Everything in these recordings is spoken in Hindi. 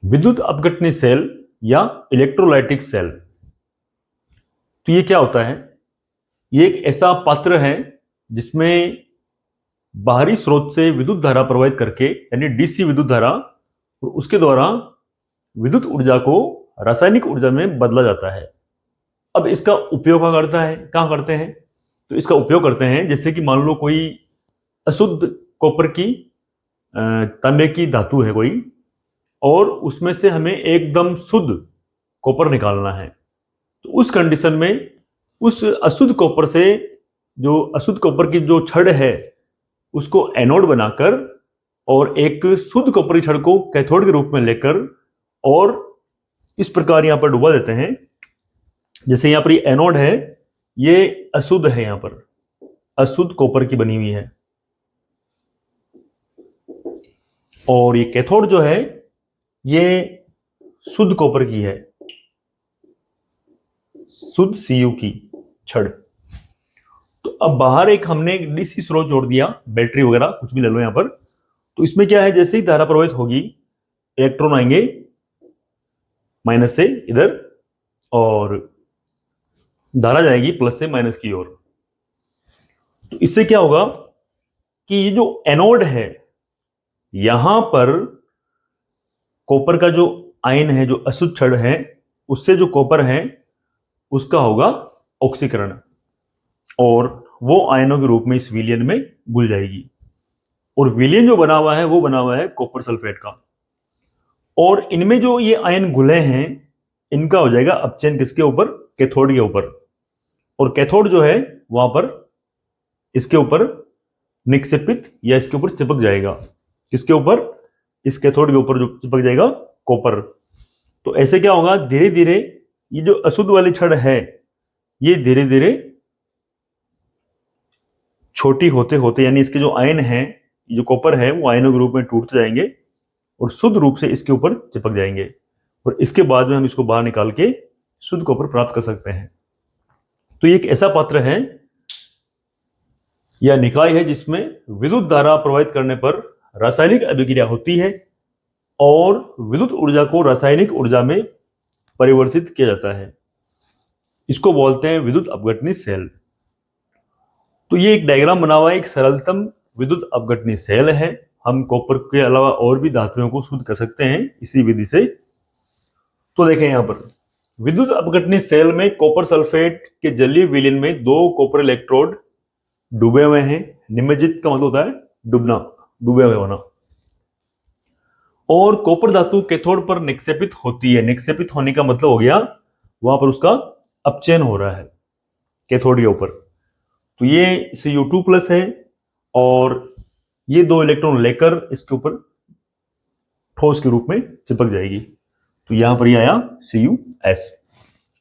विद्युत अपघटनी सेल या इलेक्ट्रोलाइटिक सेल। तो ये क्या होता है? ये एक ऐसा पात्र है जिसमें बाहरी स्रोत से विद्युत धारा प्रवाहित करके, यानी डीसी विद्युत धारा, और उसके द्वारा विद्युत ऊर्जा को रासायनिक ऊर्जा में बदला जाता है। अब इसका उपयोग कहाँ करते हैं? तो इसका उपयोग करते हैं जैसे कि मान लो कोई अशुद्ध कॉपर की तांबे की धातु है कोई, और उसमें से हमें एकदम शुद्ध कॉपर निकालना है। तो उस कंडीशन में उस अशुद्ध कॉपर से, जो अशुद्ध कॉपर की जो छड़ है, उसको एनोड बनाकर और एक शुद्ध कॉपर की छड़ को कैथोड के रूप में लेकर और इस प्रकार यहां पर डुबा देते हैं। जैसे यहां पर ये एनोड है, ये अशुद्ध है, यहां पर अशुद्ध कॉपर की बनी हुई है, और ये कैथोड जो है ये शुद्ध कॉपर की है, शुद्ध सीयू की छड़। तो अब बाहर एक हमने डीसी स्रोत जोड़ दिया, बैटरी वगैरह कुछ भी ले लो यहां पर। तो इसमें क्या है, जैसे ही धारा प्रवाहित होगी, इलेक्ट्रॉन आएंगे माइनस से इधर, और धारा जाएगी प्लस से माइनस की ओर। तो इससे क्या होगा कि ये जो एनोड है, यहां पर कॉपर का जो आयन है, जो अशुद्ध छड़ है, उससे जो कॉपर है उसका होगा ऑक्सीकरण, और वो आयनों के रूप में इस विलयन में घुल जाएगी। और विलयन जो बना हुआ है वो बना हुआ है कॉपर सल्फेट का। और इनमें जो ये आयन घुले हैं, इनका हो जाएगा अपचयन किसके ऊपर? कैथोड के ऊपर। और कैथोड जो है वहां पर इसके ऊपर निक्षेपित या इसके ऊपर चिपक जाएगा। किसके ऊपर? इस कैथोड के ऊपर जो चिपक जाएगा कॉपर। तो ऐसे क्या होगा, धीरे धीरे ये जो अशुद्ध वाली छड़ है, ये धीरे धीरे छोटी होते होते, यानी इसके जो आयन है, जो कॉपर है, वो आयनों के रूप में टूटते जाएंगे और शुद्ध रूप से इसके ऊपर चिपक जाएंगे। और इसके बाद में हम इसको बाहर निकाल के शुद्ध कॉपर प्राप्त कर सकते हैं। तो ये एक ऐसा पात्र है या निकाय है जिसमें विद्युत धारा प्रवाहित करने पर रासायनिक अभिक्रिया होती है और विद्युत ऊर्जा को रासायनिक ऊर्जा में परिवर्तित किया जाता है। इसको बोलते हैं विद्युत अपघटनी सेल। तो ये एक डायग्राम बना हुआ है, एक सरलतम विद्युत अपघटनी सेल है। हम कॉपर के अलावा और भी धातुओं को शुद्ध कर सकते हैं इसी विधि से। तो देखें यहां पर विद्युत अपघटनी सेल में कॉपर सल्फेट के जलीय विलयन में दो कॉपर इलेक्ट्रोड डूबे हुए हैं। निमज्जित का मतलब होता है डूबना, डूबे हुए होना। और कॉपर धातु कैथोड पर निक्षेपित होती है। निक्षेपित होने का मतलब हो गया वहां पर उसका अपचयन हो रहा है कैथोड के ऊपर। तो ये Cu2+ है, और ये दो इलेक्ट्रॉन लेकर इसके ऊपर ठोस के रूप में चिपक जाएगी। तो यहां पर ये आया Cus।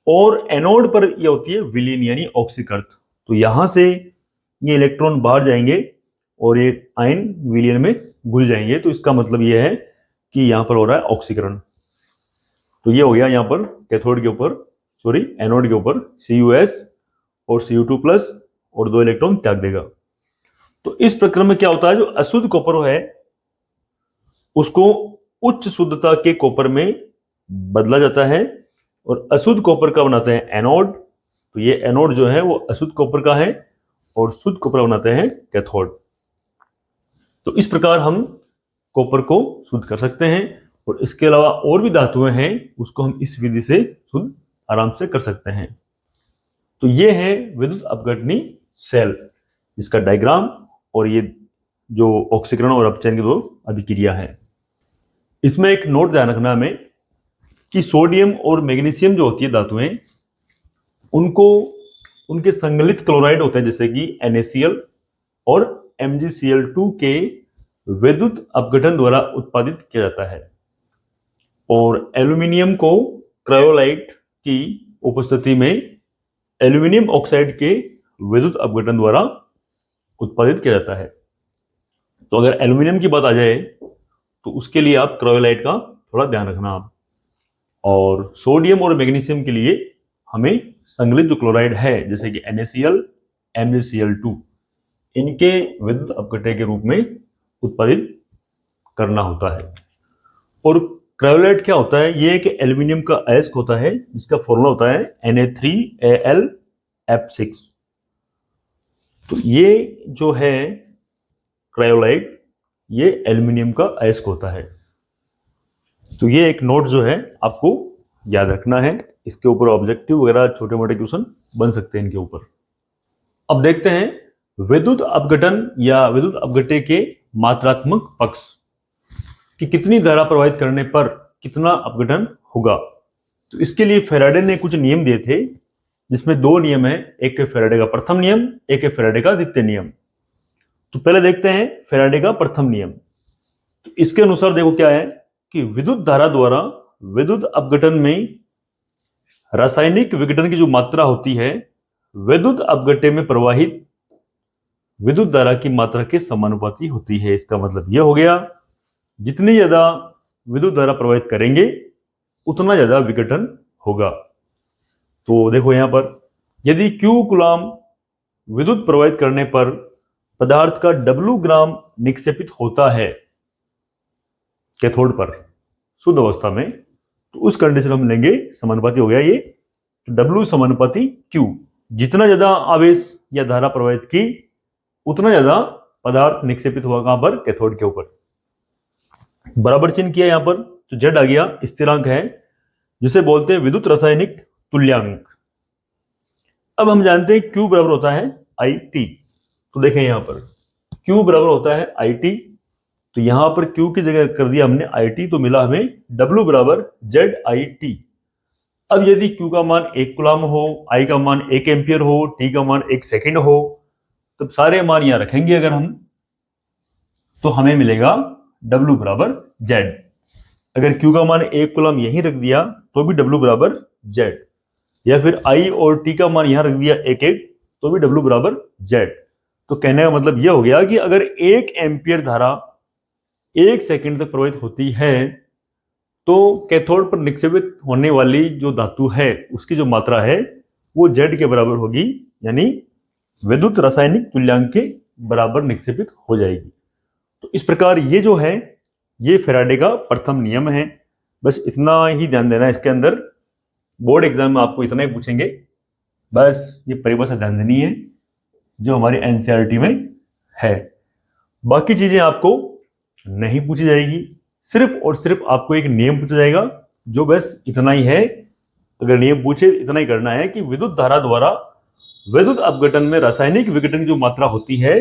और एनोड पर यह होती है विलीन यानी ऑक्सीकृत। तो यहां से ये इलेक्ट्रॉन बाहर जाएंगे और ये आयन विलीन में घुल जाएंगे। तो इसका मतलब यह है कि यहां पर हो रहा है ऑक्सीकरण। तो ये हो गया यहां पर कैथोड के ऊपर, सॉरी एनोड के ऊपर Cus और Cu2+ और दो इलेक्ट्रॉन त्याग देगा। तो इस प्रक्रम में क्या होता है, जो अशुद्ध कॉपर है उसको उच्च शुद्धता के कॉपर में बदला जाता है और अशुद्ध कॉपर का बनाते हैं एनोड। तो ये एनोड जो है वो अशुद्ध कॉपर का है और शुद्ध कॉपर बनाते हैं कैथोड। तो इस प्रकार हम कॉपर को शुद्ध कर सकते हैं, और इसके अलावा और भी धातुएं हैं उसको हम इस विधि से शुद्ध आराम से कर सकते हैं। तो ये है विद्युत अपघटनी सेल, इसका डायग्राम, और ये जो ऑक्सीकरण और अपचयन की दो अभिक्रिया है। इसमें एक नोट ध्यान रखना हमें कि सोडियम और मैग्नीशियम जो होती है धातुएं, उनको उनके संगलित क्लोराइड होते हैं जैसे कि NaCl और MgCl2 के विद्युत अपघटन द्वारा उत्पादित किया जाता है। और एल्यूमिनियम को क्रायोलाइट की उपस्थिति में एल्यूमिनियम ऑक्साइड के विद्युत अपघटन द्वारा उत्पादित किया जाता है। तो अगर एल्यूमिनियम की बात आ जाए तो उसके लिए आप क्रायोलाइट का थोड़ा ध्यान रखना आप। और सोडियम और मैग्नीशियम के लिए हमें संगलित जो क्लोराइड है जैसे कि NaCl, MgCl2, इनके विद्युत अपघटन के रूप में उत्पादित करना होता है। और क्रायोलाइट क्या होता है? ये एक एल्यूमिनियम का अयस्क होता है जिसका फॉर्मूला होता है Na3Al(F6). तो ये जो है क्रायोलाइट, ये एल्यूमिनियम का अयस्क होता है। तो ये एक नोट जो है आपको याद रखना है। इसके ऊपर ऑब्जेक्टिव वगैरह छोटे मोटे क्वेश्चन बन सकते हैं इनके ऊपर। अब देखते हैं विद्युत अपघटन या विद्युत अपघट्य के मात्रात्मक पक्ष कि कितनी धारा प्रवाहित करने पर कितना अपघटन होगा। तो इसके लिए फैराडे ने कुछ नियम दिए थे, जिसमें दो नियम है, एक है फैराडे का प्रथम नियम, एक है फैराडे का द्वितीय नियम। तो पहले देखते हैं फैराडे का प्रथम नियम। तो इसके अनुसार देखो क्या है कि विद्युत धारा द्वारा विद्युत अपघटन में रासायनिक विघटन की जो मात्रा होती है विद्युत अपघट्य में प्रवाहित विद्युत धारा की मात्रा के समानुपाती होती है। इसका मतलब यह हो गया जितनी ज्यादा विद्युत धारा प्रवाहित करेंगे उतना ज्यादा विघटन होगा। तो देखो यहां पर यदि Q कूलाम विद्युत प्रवाहित करने पर पदार्थ का W ग्राम निक्षेपित होता है कैथोड पर शुद्ध अवस्था में, तो उस कंडीशन हम लेंगे समानुपाती हो गया ये W समानुपाती Q। जितना ज्यादा आवेश या धारा प्रवाहित की उतना ज्यादा पदार्थ निक्षेपित हुआ कहां पर? कैथोड के ऊपर। बराबर चिन्ह किया यहां पर, तो Z आ गया स्थिरांक है जिसे बोलते हैं विद्युत रासायनिक तुल्यांक। अब हम जानते हैं Q बराबर होता है IT। तो देखें यहां पर Q बराबर होता है IT, तो यहां पर Q की जगह कर दिया हमने IT, तो मिला हमें W बराबर ZIT। अब यदि Q का मान 1 कूलाम हो, I का मान 1 एम्पियर हो, T का मान 1 सेकंड हो, तब सारे मान यहां रखेंगे अगर हम, तो हमें मिलेगा W बराबर Z। अगर Q का मान 1 कूलाम यहीं रख दिया तो भी W बराबर Z, या फिर I और T का मान यहां रख दिया 1 तो भी W बराबर Z। तो कहने का मतलब यह हो गया कि अगर 1 एम्पियर धारा 1 सेकंड तक प्रवाहित होती है तो कैथोड पर निक्षेपित होने वाली जो धातु है उसकी जो मात्रा है वो Z के बराबर होगी, यानी विद्युत रासायनिक तुल्यांक के बराबर निक्षेपित हो जाएगी। तो इस प्रकार ये जो है ये फैराडे का प्रथम नियम है। बस इतना ही ध्यान देना है, इसके अंदर बोर्ड एग्जाम में आपको इतना ही पूछेंगे, बस ये परिभाषा ध्यान देनी है जो हमारी एनसीईआरटी में है। बाकी चीजें आपको नहीं पूछी जाएगी, सिर्फ और सिर्फ आपको एक नियम पूछा जाएगा जो बस इतना ही है। अगर नियम पूछे इतना ही करना है कि विद्युत धारा द्वारा विद्युत अपघटन में रासायनिक विघटन की जो मात्रा होती है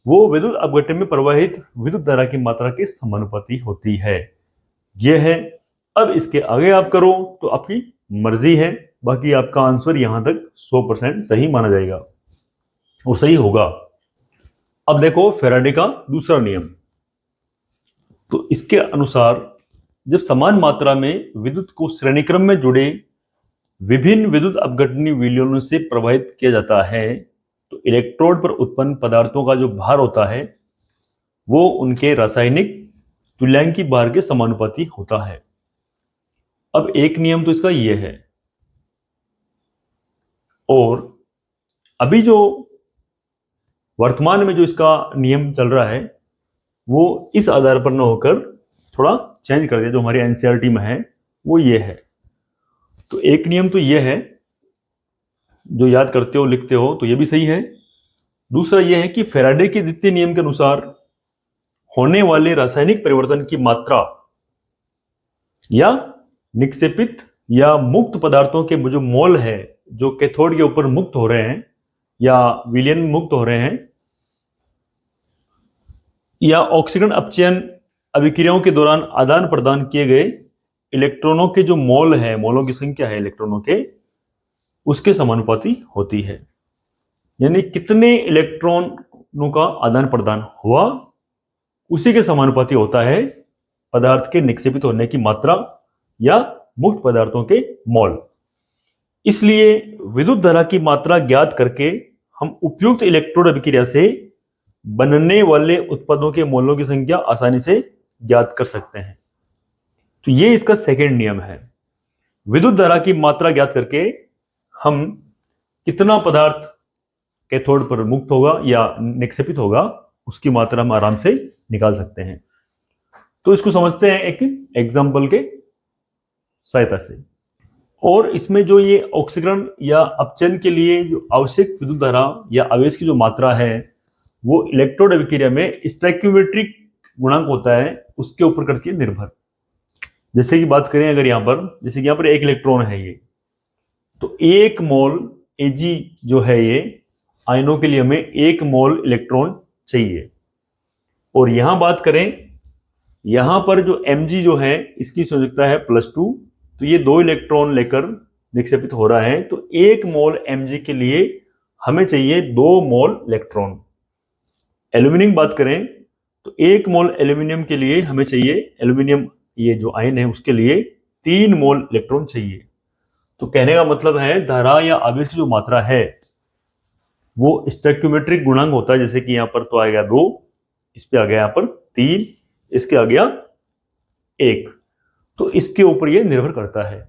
वो विद्युत अपघटन में प्रवाहित विद्युत धारा की मात्रा के समानुपाती होती है। यह है। अब इसके आगे आप करो तो आपकी मर्जी है, बाकी आपका आंसर यहां तक 100% सही माना जाएगा और सही होगा। अब देखो फैराडे का दूसरा नियम। तो इसके अनुसार जब समान मात्रा में विद्युत को श्रेणीक्रम में जुड़े विभिन्न विद्युत अपघटनी विलयनों से प्रवाहित किया जाता है तो इलेक्ट्रोड पर उत्पन्न पदार्थों का जो भार होता है वो उनके रासायनिक तुल्यांकी भार के समानुपाती होता है। अब एक नियम तो इसका ये है, और अभी जो वर्तमान में जो इसका नियम चल रहा है वो इस आधार पर न होकर थोड़ा चेंज कर दिया, जो हमारी एनसीईआरटी में है वो ये है। तो एक नियम तो ये है जो याद करते हो लिखते हो तो ये भी सही है। दूसरा ये है कि फैराडे के द्वितीय नियम के अनुसार होने वाले रासायनिक परिवर्तन की मात्रा या निक्षेपित या मुक्त पदार्थों के जो मोल है जो कैथोड के ऊपर मुक्त हो रहे हैं या विलयन मुक्त हो रहे हैं या ऑक्सीकरण अपचयन अभिक्रियाओं के दौरान आदान प्रदान किए गए इलेक्ट्रॉनों के जो मोल है, मोलों की संख्या है इलेक्ट्रॉनों के, उसके समानुपाती होती है। यानी कितने इलेक्ट्रॉनों का आदान प्रदान हुआ उसी के समानुपाती होता है पदार्थ के निक्षेपित होने की मात्रा या मुक्त पदार्थों के मोल। इसलिए विद्युत धारा की मात्रा ज्ञात करके हम उपयुक्त इलेक्ट्रोड अभिक्रिया से बनने वाले उत्पादों के मोलों की संख्या आसानी से ज्ञात कर सकते हैं। तो ये इसका सेकंड नियम है। विद्युत धारा की मात्रा ज्ञात करके हम कितना पदार्थ कैथोड पर मुक्त होगा या निक्षेपित होगा उसकी मात्रा हम आराम से निकाल सकते हैं। तो इसको समझते हैं एक एग्जाम्पल के सहायता से। और इसमें जो ये ऑक्सीकरण या अपचयन के लिए जो आवश्यक विद्युत धारा या आवेश की जो मात्रा है वो इलेक्ट्रोड अभिक्रिया में स्टोइकियोमेट्रिक गुणांक होता है, उसके ऊपर करती है निर्भर। जैसे कि बात करें अगर यहाँ पर, जैसे कि यहाँ पर एक इलेक्ट्रॉन है ये, तो 1 मोल Ag जो है ये आयनों के लिए हमें 1 मोल इलेक्ट्रॉन चाहिए। और यहां बात करें, यहां पर जो Mg जो है इसकी संयोजकता है +2, तो ये 2 इलेक्ट्रॉन लेकर निक्षेपित हो रहा है, तो 1 मोल Mg के लिए हमें चाहिए 2 मोल इलेक्ट्रॉन। एल्यूमिनियम बात करें तो 1 मोल एल्यूमिनियम के लिए हमें चाहिए, एल्यूमिनियम ये जो आयन है उसके लिए 3 मोल इलेक्ट्रॉन चाहिए। तो कहने का मतलब है धारा या आवेश की जो मात्रा है वो स्टोइकियोमेट्रिक गुणांक होता है। जैसे कि यहां पर तो आ गया 2, इस पे आ गया यहां पर 3, इसके आ गया 1, तो इसके ऊपर ये निर्भर करता है।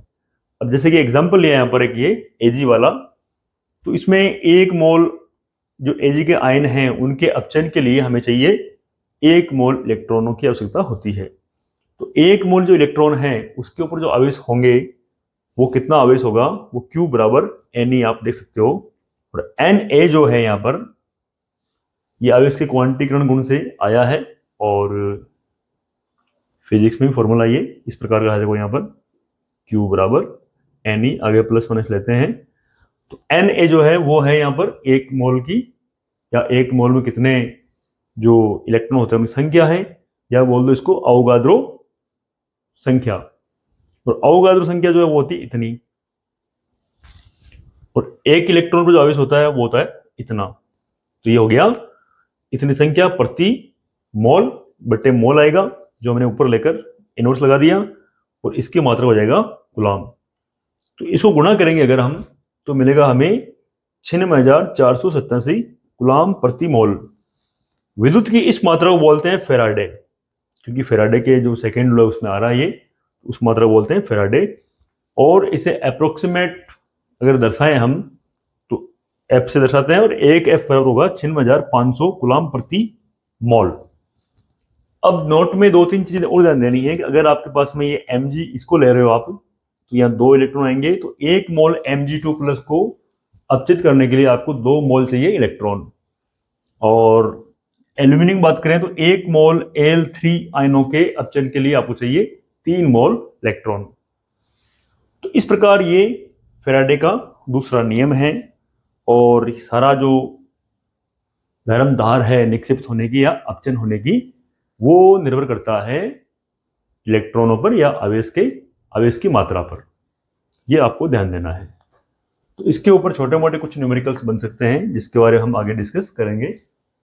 अब जैसे कि एग्जांपल लिया यहां पर एक ये Ag वाला, तो इसमें 1 मोल जो Ag के आयन हैं उनके अपचयन के लिए हमें चाहिए 1 मोल इलेक्ट्रॉनों की आवश्यकता होती है। तो 1 मोल जो इलेक्ट्रॉन है उसके ऊपर जो आवेश होंगे वो कितना आवेश होगा, वो Q बराबर Ne आप देख सकते हो। और Na जो है यहां पर ये आवेश के क्वांटीकरण गुण से आया है, और फिजिक्स में फॉर्मूला ये इस प्रकार का है, देखो यहाँ पर Q बराबर Ne, आगे प्लस माइनस लेते हैं, तो Na जो है वो है यहाँ पर 1 मोल की, या 1 मोल में कितने जो इलेक्ट्रॉन होते हैं उनकी संख्या है, या बोल दो इसको अवोगाद्रो संख्या। और अवोगाद्रो संख्या जो है वो होती है इतनी, और 1 इलेक्ट्रॉन पर जो आवेश होता है वो होता है इतना। तो ये हो गया इतनी संख्या प्रति मोल बटे मोल आएगा, जो हमने ऊपर लेकर इनवर्स लगा दिया, और इसकी मात्रा हो जाएगा कूलाम। तो इसको गुणा करेंगे अगर हम, तो मिलेगा हमें 96,487 कूलाम प्रति मोल। विद्युत की इस मात्रा को बोलते हैं फेराडे, क्योंकि फेराडे के जो सेकेंड लॉ उसमें आ रहा है ये, उस मात्रा को बोलते हैं फेराडे। और इसे अप्रोक्सीमेट अगर दर्शाएं हम तो F से दर्शाते हैं, और 1 F बराबर होगा 96,500 कूलाम प्रति मोल। अब नोट में 2-3 चीजें और ध्यान देनी है कि अगर आपके पास में ये Mg इसको ले रहे हो आप, तो यहाँ 2 इलेक्ट्रॉन आएंगे, तो 1 मोल Mg2+ को अपचित करने के लिए आपको 2 मोल चाहिए इलेक्ट्रॉन। और एल्यूमिनियम बात करें तो 1 मोल Al3 आयनों के अपचयन के लिए आपको चाहिए 3 मोल इलेक्ट्रॉन। तो इस प्रकार ये फेराडे का दूसरा नियम है, और सारा जो धर्मधार है निक्षेपित होने की या अपचयन होने की, वो निर्भर करता है इलेक्ट्रॉनों पर या आवेश की मात्रा पर। ये आपको ध्यान देना है। तो इसके ऊपर छोटे मोटे कुछ न्यूमेरिकल्स बन सकते हैं जिसके बारे में हम आगे डिस्कस करेंगे।